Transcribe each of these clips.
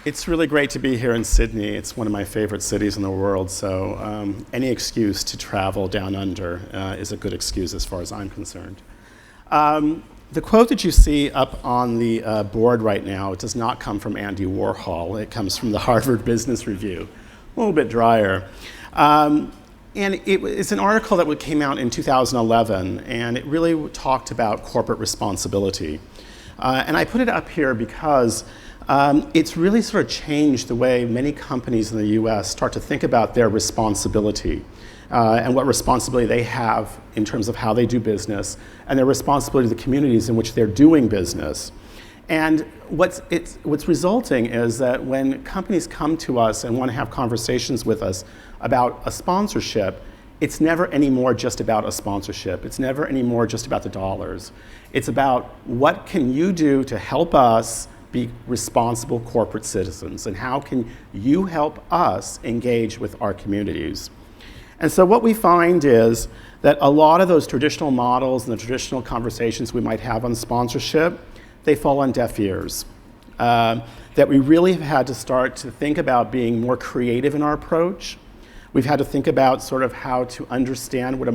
It's really great to be here in Sydney. It's one of my favorite cities in the world, so any excuse to travel down under is a good excuse as far as I'm concerned. The quote that you see up on the board right now, it does not come from Andy Warhol. It comes from the Harvard Business Review, a little bit drier. And it's an article that came out in 2011, and it really talked about corporate responsibility. And I put it up here because it's really sort of changed the way many companies in the US start to think about their responsibility and what responsibility they have in terms of how they do business and their responsibility to the communities in which they're doing business. And what's resulting is that when companies come to us and want to have conversations with us about a sponsorship, it's never anymore just about a sponsorship. It's never anymore just about the dollars. It's about what can you do to help us be responsible corporate citizens, and how can you help us engage with our communities? And so what we find is that a lot of those traditional models and the traditional conversations we might have on sponsorship, they fall on deaf ears. That we really have had to start to think about being more creative in our approach. We've had to think about sort of how to understand what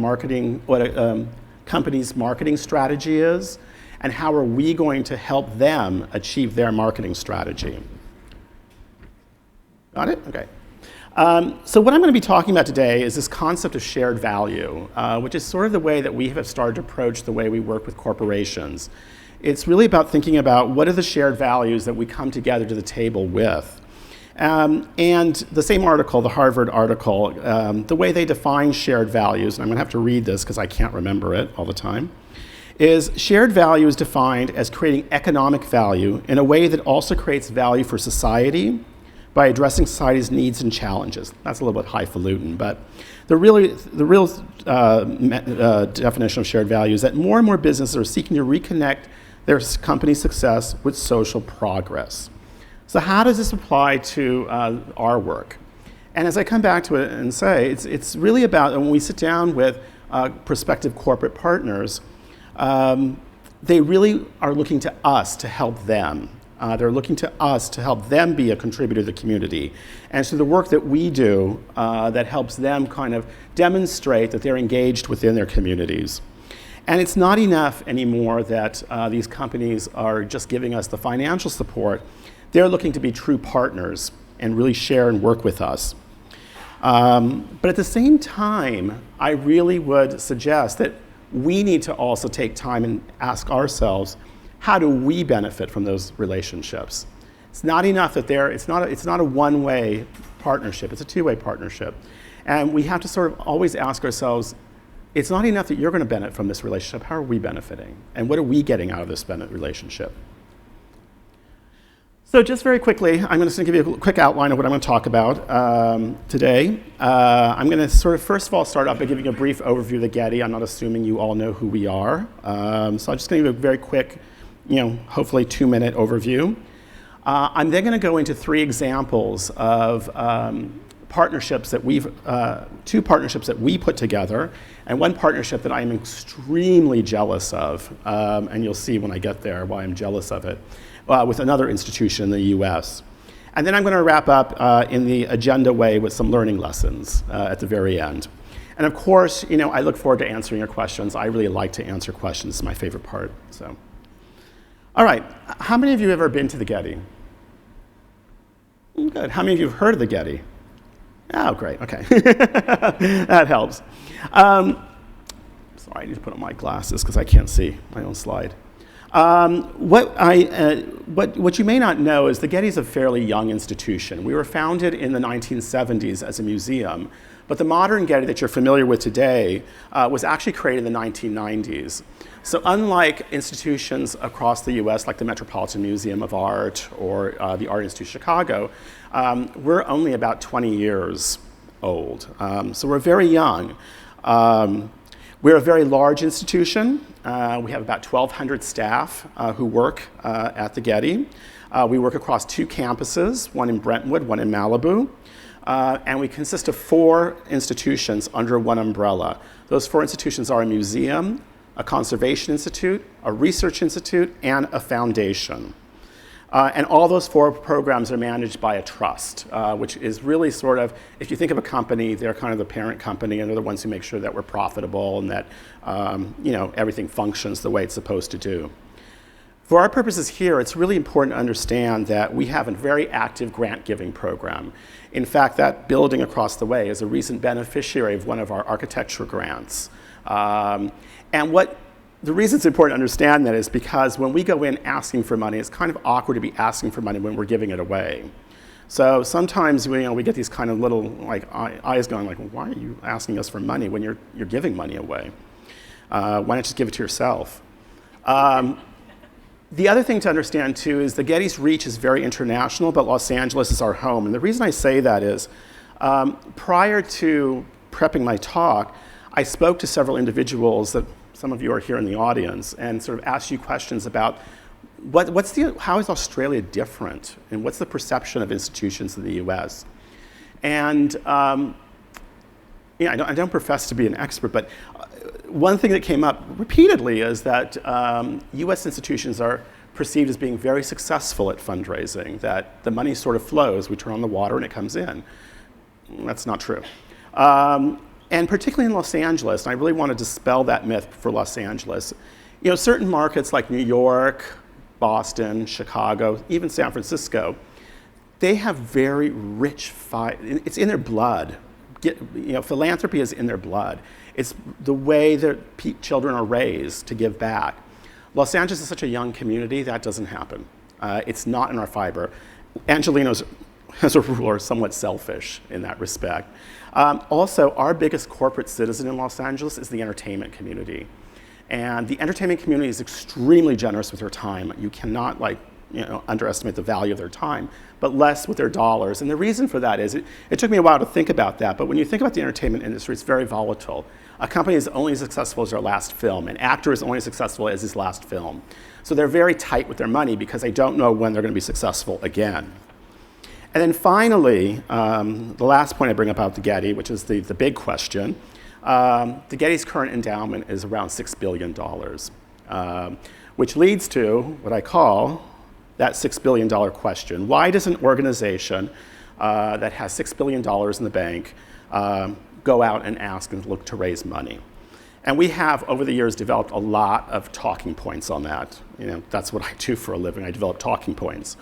a company's marketing strategy is, and how are we going to help them achieve their marketing strategy. Got it? Okay. So what I'm going to be talking about today is this concept of shared value, which is sort of the way that we have started to approach the way we work with corporations. It's really about thinking about what are the shared values that we come together to the table with. And the same article, the Harvard article, the way they define shared values, and I'm going to have to read this because I can't remember it all the time, is shared value is defined as creating economic value in a way that also creates value for society by addressing society's needs and challenges. That's a little bit highfalutin, but the real definition of shared value is that more and more businesses are seeking to reconnect their company's success with social progress. So how does this apply to our work? And as I come back to it and say, it's really about when we sit down with prospective corporate partners, they really are looking to us to help them. They're looking to us to help them be a contributor to the community. And so the work that we do that helps them kind of demonstrate that they're engaged within their communities. And it's not enough anymore that these companies are just giving us the financial support. They're looking to be true partners and really share and work with us. But at the same time, I really would suggest that we need to also take time and ask ourselves, how do we benefit from those relationships? It's not enough that it's not a one-way partnership, it's a two-way partnership. And we have to sort of always ask ourselves, it's not enough that you're going to benefit from this relationship, how are we benefiting? And what are we getting out of this relationship? So just very quickly, I'm just going to give you a quick outline of what I'm going to talk about today. I'm going to sort of first of all start off by giving a brief overview of the Getty. I'm not assuming you all know who we are. So I'm just going to give a very quick, hopefully 2-minute overview. I'm then going to go into 3 examples of partnerships that two partnerships that we put together, and one partnership that I'm extremely jealous of, and you'll see when I get there why I'm jealous of it, with another institution in the US. And then I'm going to wrap up in the agenda way with some learning lessons at the very end. And of course, I look forward to answering your questions. I really like to answer questions. It's my favorite part. So, all right, how many of you have ever been to the Getty? Good. How many of you have heard of the Getty? Oh, great, okay. That helps. Sorry, I need to put on my glasses because I can't see my own slide. What you may not know is the Getty is a fairly young institution. We were founded in the 1970s as a museum, but the modern Getty that you're familiar with today was actually created in the 1990s. So unlike institutions across the US like the Metropolitan Museum of Art or the Art Institute of Chicago, we're only about 20 years old. So we're very young. We're a very large institution. We have about 1,200 staff who work at the Getty. We work across 2 campuses, one in Brentwood, one in Malibu. And we consist of 4 institutions under one umbrella. Those 4 institutions are a museum, a conservation institute, a research institute, and a foundation. And all those 4 programs are managed by a trust, which is really sort of, if you think of a company, they're kind of the parent company, and they're the ones who make sure that we're profitable and that everything functions the way it's supposed to do. For our purposes here, it's really important to understand that we have a very active grant-giving program. In fact, that building across the way is a recent beneficiary of one of our architecture grants. The reason it's important to understand that is because when we go in asking for money, it's kind of awkward to be asking for money when we're giving it away. So sometimes we get these kind of little eyes going like, well, why are you asking us for money when you're giving money away? Why not just give it to yourself? The other thing to understand too is the Getty's reach is very international, but Los Angeles is our home. And the reason I say that is prior to prepping my talk, I spoke to several individuals that some of you are here in the audience and sort of asked you questions about how is Australia different and what's the perception of institutions in the US? And I don't profess to be an expert, but one thing that came up repeatedly is that US institutions are perceived as being very successful at fundraising, that the money sort of flows, we turn on the water and it comes in. That's not true. And particularly in Los Angeles, and I really want to dispel that myth for Los Angeles. Certain markets like New York, Boston, Chicago, even San Francisco, they have very rich, it's in their blood. Philanthropy is in their blood. It's the way that children are raised to give back. Los Angeles is such a young community, that doesn't happen. It's not in our fiber. Angelenos, as a rule, are somewhat selfish in that respect. Also, our biggest corporate citizen in Los Angeles is the entertainment community. And the entertainment community is extremely generous with their time. You cannot underestimate the value of their time, but less with their dollars. And the reason for that is, it took me a while to think about that, but when you think about the entertainment industry, it's very volatile. A company is only as successful as their last film. An actor is only as successful as his last film. So they're very tight with their money because they don't know when they're going to be successful again. And then finally, the last point I bring up about the Getty, which is the big question, the Getty's current endowment is around $6 billion, which leads to what I call that $6 billion question. Why does an organization that has $6 billion in the bank go out and ask and look to raise money? And we have, over the years, developed a lot of talking points on that. That's what I do for a living. I develop talking points.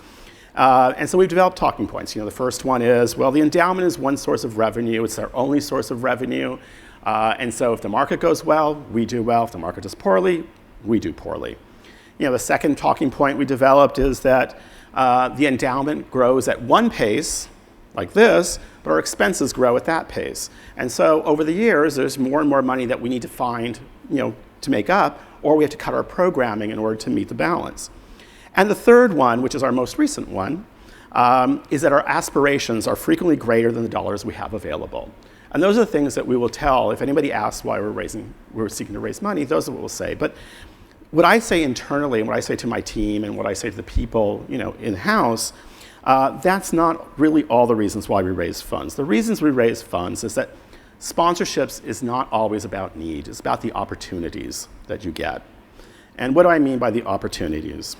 And so we've developed talking points. The first one is, well, the endowment is one source of revenue. It's their only source of revenue. And so if the market goes well, we do well. If the market does poorly, we do poorly. The second talking point we developed is that the endowment grows at one pace, like this, but our expenses grow at that pace. And so over the years, there's more and more money that we need to find, to make up, or we have to cut our programming in order to meet the balance. And the third one, which is our most recent one, is that our aspirations are frequently greater than the dollars we have available. And those are the things that we will tell. If anybody asks why we're seeking to raise money, those are what we'll say. But what I say internally, and what I say to my team, and what I say to the people in-house, that's not really all the reasons why we raise funds. The reasons we raise funds is that sponsorships is not always about need. It's about the opportunities that you get. And what do I mean by the opportunities?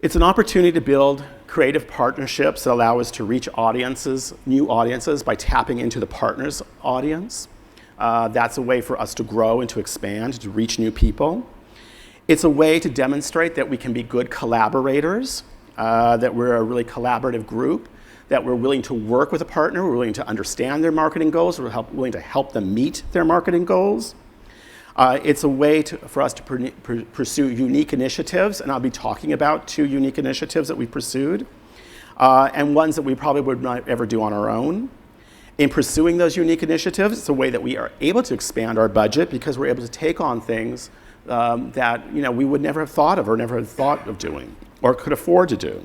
It's an opportunity to build creative partnerships that allow us to reach audiences, new audiences, by tapping into the partner's audience. That's a way for us to grow and to expand, to reach new people. It's a way to demonstrate that we can be good collaborators, that we're a really collaborative group, that we're willing to work with a partner, we're willing to understand their marketing goals, we're willing to help them meet their marketing goals. It's a way for us to pursue unique initiatives, and I'll be talking about 2 unique initiatives that we pursued, and ones that we probably would not ever do on our own. In pursuing those unique initiatives, it's a way that we are able to expand our budget because we're able to take on things that we would never have thought of or never have thought of doing or could afford to do.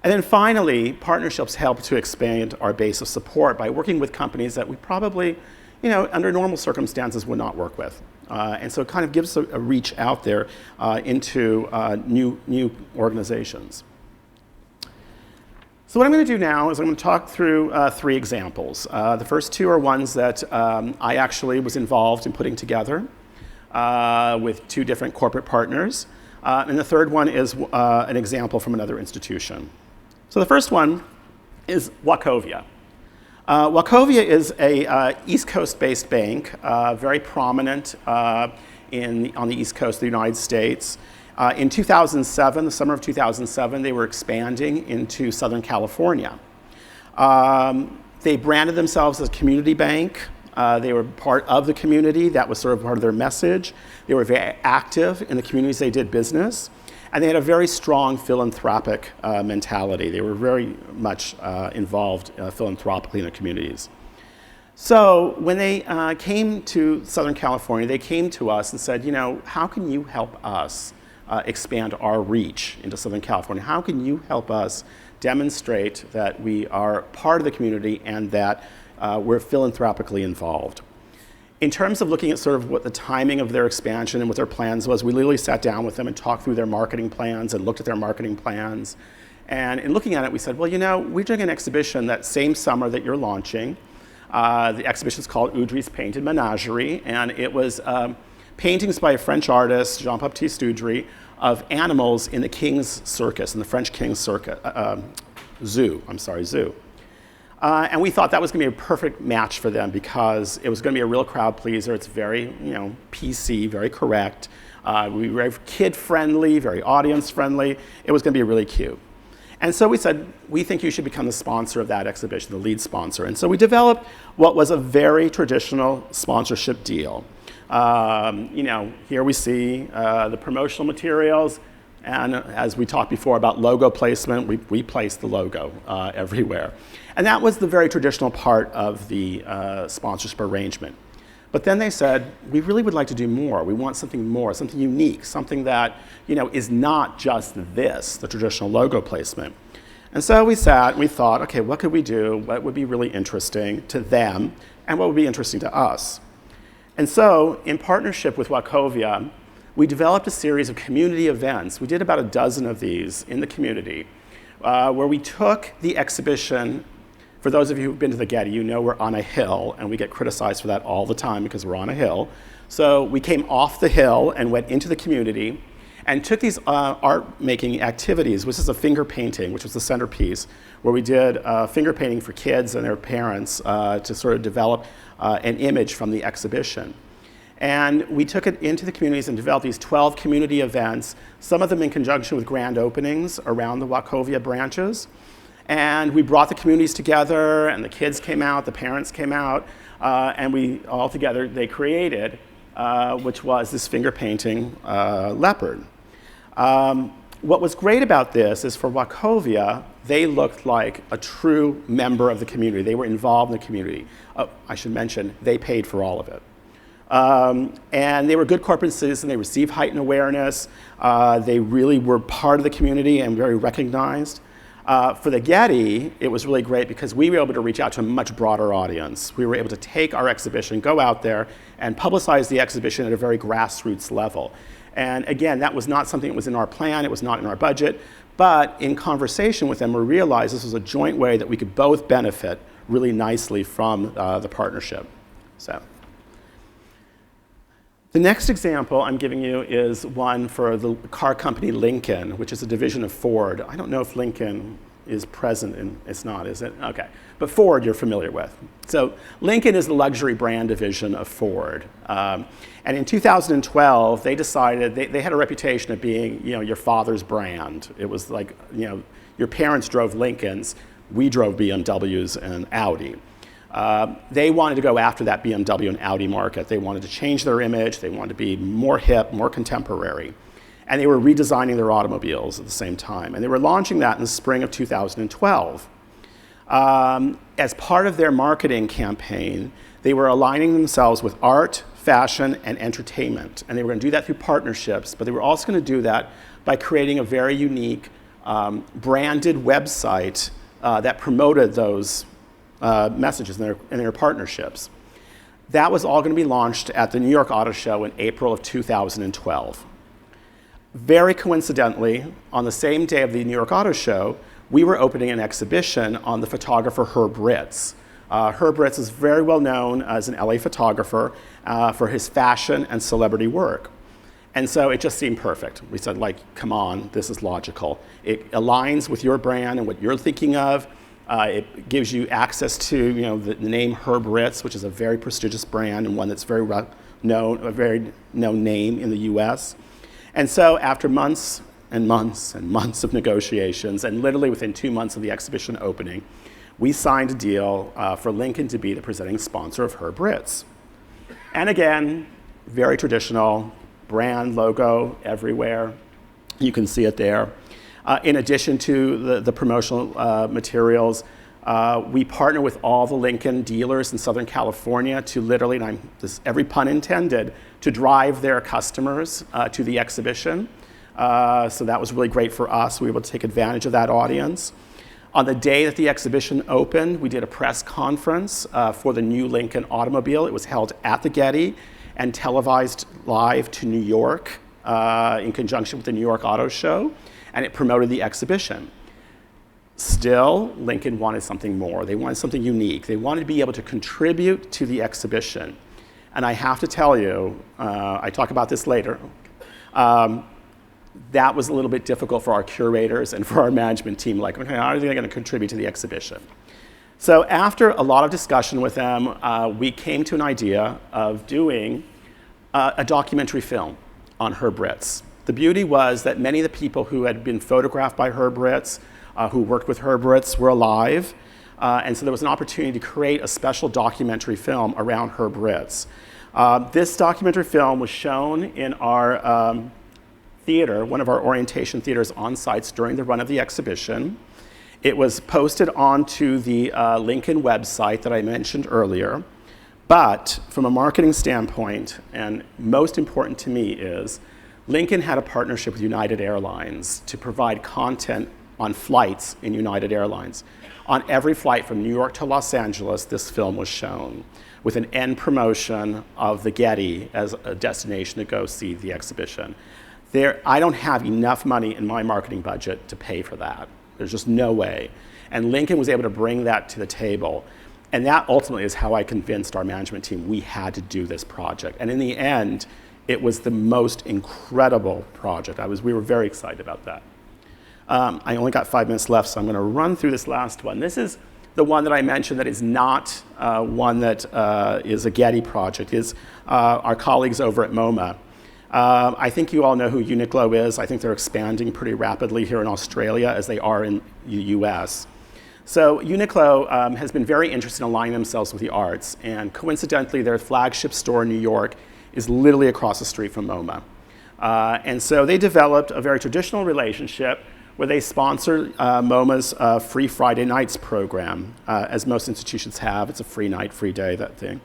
And then finally, partnerships help to expand our base of support by working with companies that we probably, under normal circumstances would not work with. And so it kind of gives a reach out there into new organizations. So what I'm going to do now is I'm going to talk through 3 examples. The first 2 are ones that I actually was involved in putting together. with 2 different corporate partners. And the third one is an example from another institution. So the first one is Wachovia. Wachovia is a East Coast-based bank, very prominent on the East Coast of the United States. In 2007, the summer of 2007, they were expanding into Southern California. They branded themselves as a community bank. They were part of the community. That was sort of part of their message. They were very active in the communities they did business. And they had a very strong philanthropic mentality. They were very much involved philanthropically in the communities. So when they came to Southern California, they came to us and said, how can you help us expand our reach into Southern California? How can you help us demonstrate that we are part of the community and that we're philanthropically involved? In terms of looking at sort of what the timing of their expansion and what their plans was, we literally sat down with them and talked through their marketing plans and looked at their marketing plans. And in looking at it, we said, well, we're doing an exhibition that same summer that you're launching. The exhibition is called Oudry's Painted Menagerie, and it was paintings by a French artist, Jean-Baptiste Oudry, of animals in the King's Circus, in the French King's Circus, zoo. And we thought that was going to be a perfect match for them because it was going to be a real crowd pleaser. It's very, PC, very correct. We were very kid-friendly, very audience-friendly. It was going to be really cute. And so we said, we think you should become the sponsor of that exhibition, the lead sponsor. And so we developed what was a very traditional sponsorship deal. Here we see the promotional materials. And as we talked before about logo placement, we placed the logo everywhere. And that was the very traditional part of the sponsorship arrangement. But then they said, we really would like to do more. We want something more, something unique, something that is not just this, the traditional logo placement. And so we sat and we thought, okay, what could we do? What would be really interesting to them? And what would be interesting to us? And so in partnership with Wachovia, we developed a series of community events. We did about a dozen of these in the community, where we took the exhibition. For those of you who've been to the Getty, we're on a hill, and we get criticized for that all the time because we're on a hill. So we came off the hill and went into the community and took these art-making activities, which is a finger painting, which was the centerpiece, where we did finger painting for kids and their parents to sort of develop an image from the exhibition. And we took it into the communities and developed these 12 community events, some of them in conjunction with grand openings around the Wachovia branches. And we brought the communities together, and the kids came out, the parents came out, and we all together, they created, which was this finger painting leopard. What was great about this is for Wachovia, they looked like a true member of the community. They were involved in the community. I should mention, they paid for all of it. And they were good corporate citizens. They received heightened awareness. They really were part of the community and very recognized. For the Getty, it was really great because we were able to reach out to a much broader audience. We were able to take our exhibition, go out there, and publicize the exhibition at a very grassroots level. And again, that was not something that was in our plan. It was not in our budget. But in conversation with them, we realized this was a joint way that we could both benefit really nicely from the partnership. So. The next example I'm giving you is one for the car company Lincoln, which is a division of Ford. I don't know if Lincoln is present in, it's not, is it? Okay. But Ford you're familiar with. So Lincoln is the luxury brand division of Ford. And in 2012, they decided, they had a reputation of being, your father's brand. It was like, your parents drove Lincolns, we drove BMWs and Audi. They wanted to go after that BMW and Audi market. They wanted to change their image. They wanted to be more hip, more contemporary. And they were redesigning their automobiles at the same time. And they were launching that in the spring of 2012. As part of their marketing campaign, they were aligning themselves with art, fashion, and entertainment. And they were going to do that through partnerships, but they were also going to do that by creating a very unique branded website that promoted those messages in their partnerships. That was all going to be launched at the New York Auto Show in April of 2012. Very coincidentally, on the same day of the New York Auto Show, we were opening an exhibition on the photographer Herb Ritz, Herb Ritts is very well known as an LA photographer for his fashion and celebrity work. And so it just seemed perfect. We said, like, come on, this is logical. It aligns with your brand and what you're thinking of. It gives you access to, the name Herb Ritts, which is a very prestigious brand and one that's very known, a very known name in the US. And so after months and months and months of negotiations, and literally within 2 months of the exhibition opening, we signed a deal for Lincoln to be the presenting sponsor of Herb Ritts. And again, very traditional, brand logo everywhere. You can see it there. In addition to the promotional materials, we partner with all the Lincoln dealers in Southern California to literally, and this every pun intended, to drive their customers to the exhibition. So that was really great for us. We were able to take advantage of that audience. On the day that the exhibition opened, we did a press conference for the new Lincoln automobile. It was held at the Getty and televised live to New York in conjunction with the New York Auto Show, and it promoted the exhibition. Still, Lincoln wanted something more. They wanted something unique. They wanted to be able to contribute to the exhibition. And I have to tell you, I talk about this later, that was a little bit difficult for our curators and for our management team. Like, okay, how are they going to contribute to the exhibition? So after a lot of discussion with them, we came to an idea of doing a documentary film on Herb Ritts. The beauty was that many of the people who had been photographed by Herb Ritts, who worked with Herb Ritts, were alive. And so there was an opportunity to create a special documentary film around Herb Ritts. This documentary film was shown in our theater, one of our orientation theaters on sites during the run of the exhibition. It was posted onto the Lincoln website that I mentioned earlier. But from a marketing standpoint, and most important to me is, Lincoln had a partnership with United Airlines to provide content on flights in United Airlines. On every flight from New York to Los Angeles, this film was shown, with an end promotion of the Getty as a destination to go see the exhibition. I don't have enough money in my marketing budget to pay for that. There's just no way. And Lincoln was able to bring that to the table. And that ultimately is how I convinced our management team we had to do this project. And in the end, it was the most incredible project. We were very excited about that. I only got 5 minutes left, so I'm going to run through this last one. This is the one that I mentioned that is not one that is a Getty project. It's our colleagues over at MoMA. I think you all know who Uniqlo is. I think they're expanding pretty rapidly here in Australia as they are in the US. So Uniqlo has been very interested in aligning themselves with the arts, and coincidentally their flagship store in New York is literally across the street from MoMA. And so they developed a very traditional relationship where they sponsor MoMA's Free Friday Nights program, as most institutions have. It's a free night, free day, that thing.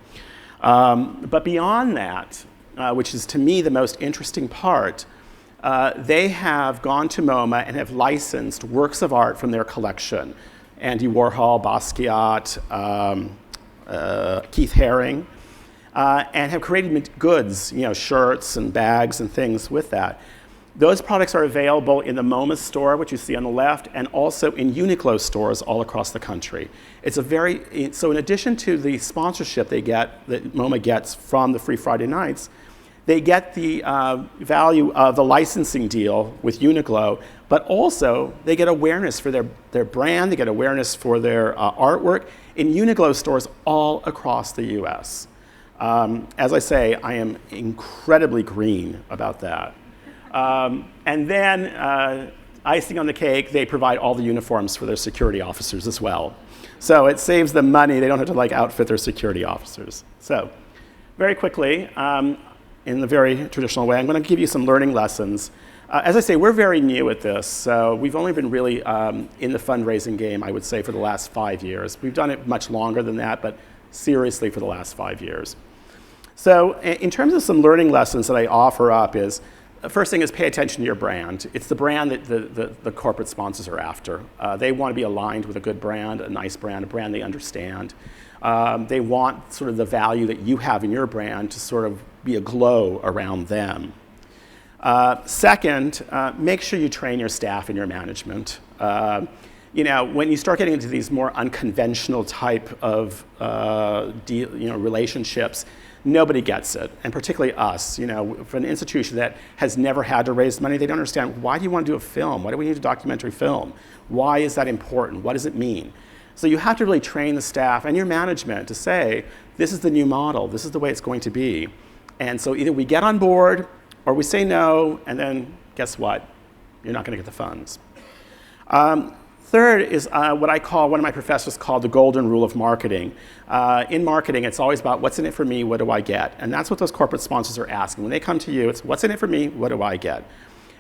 But beyond that, which is to me the most interesting part, they have gone to MoMA and have licensed works of art from their collection. Andy Warhol, Basquiat, Keith Haring, and have created goods, shirts and bags and things with that. Those products are available in the MoMA store, which you see on the left, and also in Uniqlo stores all across the country. So in addition to the sponsorship that MoMA gets from the Free Friday Nights, they get the value of the licensing deal with Uniqlo, but also they get awareness for their brand, they get awareness for their artwork in Uniqlo stores all across the US. As I say, I am incredibly green about that. And then, icing on the cake, they provide all the uniforms for their security officers as well. So it saves them money. They don't have to outfit their security officers. So very quickly, in the very traditional way, I'm going to give you some learning lessons. As I say, we're very new at this. So we've only been really in the fundraising game, I would say, for the last 5 years. We've done it much longer than that, but seriously for the last 5 years. So in terms of some learning lessons that I offer up is, the first thing is pay attention to your brand. It's the brand that the corporate sponsors are after. They want to be aligned with a good brand, a nice brand, a brand they understand. They want sort of the value that you have in your brand to sort of be a glow around them. Second, make sure you train your staff and your management. when you start getting into these more unconventional type of relationships, nobody gets it, and particularly us. For an institution that has never had to raise money, they don't understand, why do you want to do a film? Why do we need a documentary film? Why is that important? What does it mean? So you have to really train the staff and your management to say, this is the new model, this is the way it's going to be. And so either we get on board or we say no, and then guess what? You're not going to get the funds. Third is what one of my professors called the golden rule of marketing. In marketing, it's always about what's in it for me, what do I get? And that's what those corporate sponsors are asking. When they come to you, it's what's in it for me, what do I get?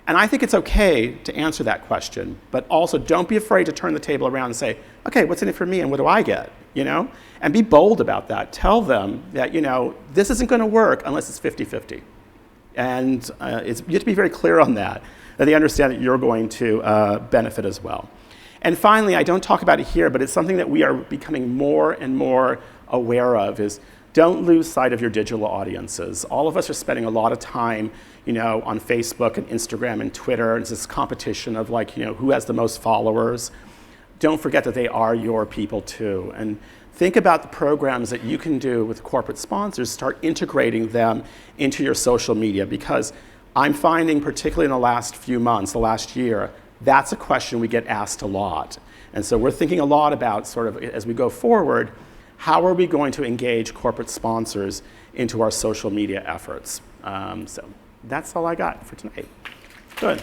And I think it's okay to answer that question, but also don't be afraid to turn the table around and say, okay, what's in it for me and what do I get? And be bold about that. Tell them that, this isn't going to work unless it's 50-50. And you have to be very clear on that they understand that you're going to benefit as well. And finally, I don't talk about it here, but it's something that we are becoming more and more aware of, is don't lose sight of your digital audiences. All of us are spending a lot of time, on Facebook and Instagram and Twitter, and it's this competition of who has the most followers. Don't forget that they are your people too. And think about the programs that you can do with corporate sponsors, start integrating them into your social media, because I'm finding, particularly in the last few months, the last year, that's a question we get asked a lot. And so we're thinking a lot about, sort of, as we go forward, how are we going to engage corporate sponsors into our social media efforts? So that's all I got for tonight. Good.